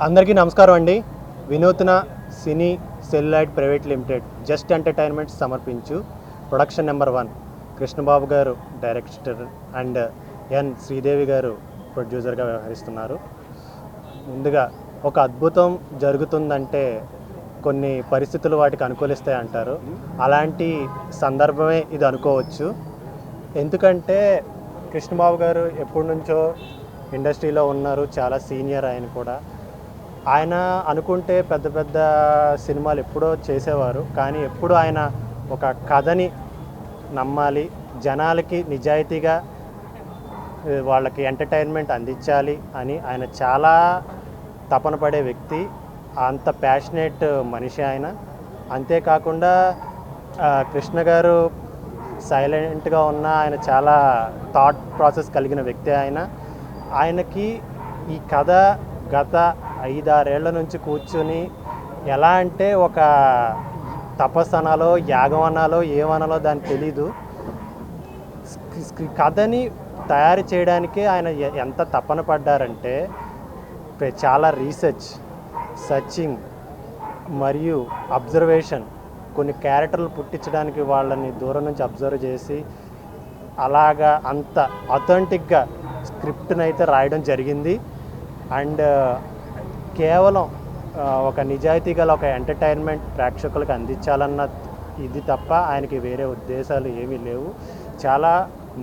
అందరికీ నమస్కారం అండి. Vinoothna cine celluloid private limited just entertainment సమర్పించు production number 1 Krishnababu garu director and ఎన్ శ్రీదేవి గారు ప్రొడ్యూసర్గా వ్యవహరిస్తున్నారు. ముందుగా ఒక అద్భుతం జరుగుతుందంటే కొన్ని పరిస్థితులు వాటికి అనుకూలిస్తాయి అంటారు. అలాంటి సందర్భమే ఇది అనుకోవచ్చు. ఎందుకంటే కృష్ణబాబు గారు ఎప్పటి నుంచో ఇండస్ట్రీలో ఉన్నారు. చాలా సీనియర్ ఆయన కూడా. ఆయన అనుకుంటే పెద్ద పెద్ద సినిమాలు ఎప్పుడో చేసేవారు. కానీ ఎప్పుడు ఆయన ఒక కథని నమ్మాలి, జనాలకి నిజాయితీగా వాళ్ళకి ఎంటర్టైన్మెంట్ అందించాలి అని ఆయన చాలా తపన పడే వ్యక్తి. అంత ప్యాషనేట్ మనిషి ఆయన. అంతేకాకుండా కృష్ణ గారు సైలెంట్గా ఉన్న ఆయన చాలా థాట్ ప్రాసెస్ కలిగిన వ్యక్తి. ఆయనకి ఈ కథ గత 5-6 ఏళ్ల నుంచి కూర్చొని ఎలా అంటే ఒక తపస్సు అనాలో, యాగం అనాలో, ఏమనాలో దానికి తెలీదు. కథని తయారు చేయడానికి ఆయన ఎంత తపన పడ్డారంటే చాలా రీసెర్చ్, సర్చింగ్ మరియు అబ్జర్వేషన్, కొన్ని క్యారెక్టర్లు పుట్టించడానికి వాళ్ళని దూరం నుంచి అబ్జర్వ్ చేసి అలాగా అంత అథెంటిక్గా స్క్రిప్ట్ని అయితే రాయడం జరిగింది. అండ్ కేవలం ఒక నిజాయితీ గల ఒక ఎంటర్టైన్మెంట్ ప్రేక్షకులకు అందించాలన్న ఇది తప్ప ఆయనకి వేరే ఉద్దేశాలు ఏమీ లేవు. చాలా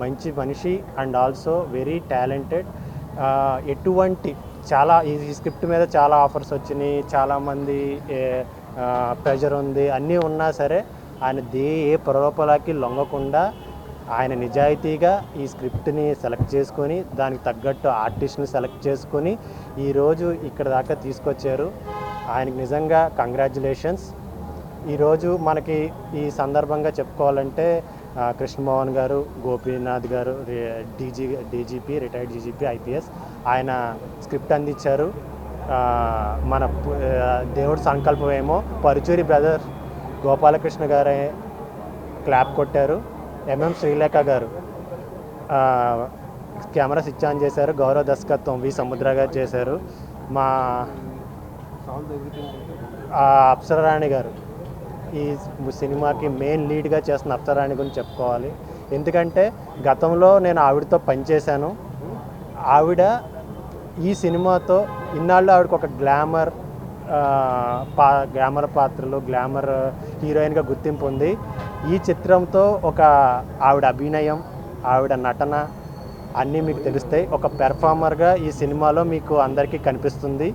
మంచి మనిషి అండ్ ఆల్సో వెరీ టాలెంటెడ్. చాలా ఈ స్క్రిప్ట్ మీద చాలా ఆఫర్స్ వచ్చినాయి, చాలామంది ప్రెషర్ ఉంది, అన్నీ ఉన్నా సరే ఆయన ఏ ప్రలోభాలకి లొంగకుండా ఆయన నిజాయితీగా ఈ స్క్రిప్ట్ని సెలెక్ట్ చేసుకొని దానికి తగ్గట్టు ఆర్టిస్ట్ని సెలెక్ట్ చేసుకొని ఈరోజు ఇక్కడ దాకా తీసుకొచ్చారు. ఆయనకి నిజంగా కంగ్రాచ్యులేషన్స్. ఈరోజు మనకి ఈ సందర్భంగా చెప్పుకోవాలంటే కృష్ణమోహన్ గారు, గోపీనాథ్ గారు, డీజీపీ, రిటైర్డ్ డీజీపీ IPS, ఆయన స్క్రిప్ట్ అందించారు. మన దేవుడి సంకల్పం ఏమో పరుచూరి బ్రదర్ గోపాలకృష్ణ గారే క్లాప్ కొట్టారు. శ్రీలేఖ గారు కెమెరా స్విచ్ ఆన్ చేశారు. గౌరవ దర్శకత్వం వి సముద్ర గారు చేశారు. మా అప్సరారాణి గారు ఈ సినిమాకి మెయిన్ లీడ్గా చేస్తున్న అప్సరారాణి గురించి చెప్పుకోవాలి. ఎందుకంటే గతంలో నేను ఆవిడతో పనిచేశాను. ఆవిడ ఈ సినిమాతో ఇన్నాళ్ళు ఆవిడకు ఒక గ్లామర్ పాత్రలు, గ్లామర్ హీరోయిన్గా గుర్తింపు ఉంది. ఈ చిత్రంతో ఒక ఆవిడ అభినయం, ఆవిడ నటన అన్నీ మీకు తెలుస్తాయి. ఒక పెర్ఫార్మర్గా ఈ సినిమాలో మీకు అందరికీ కనిపిస్తుంది.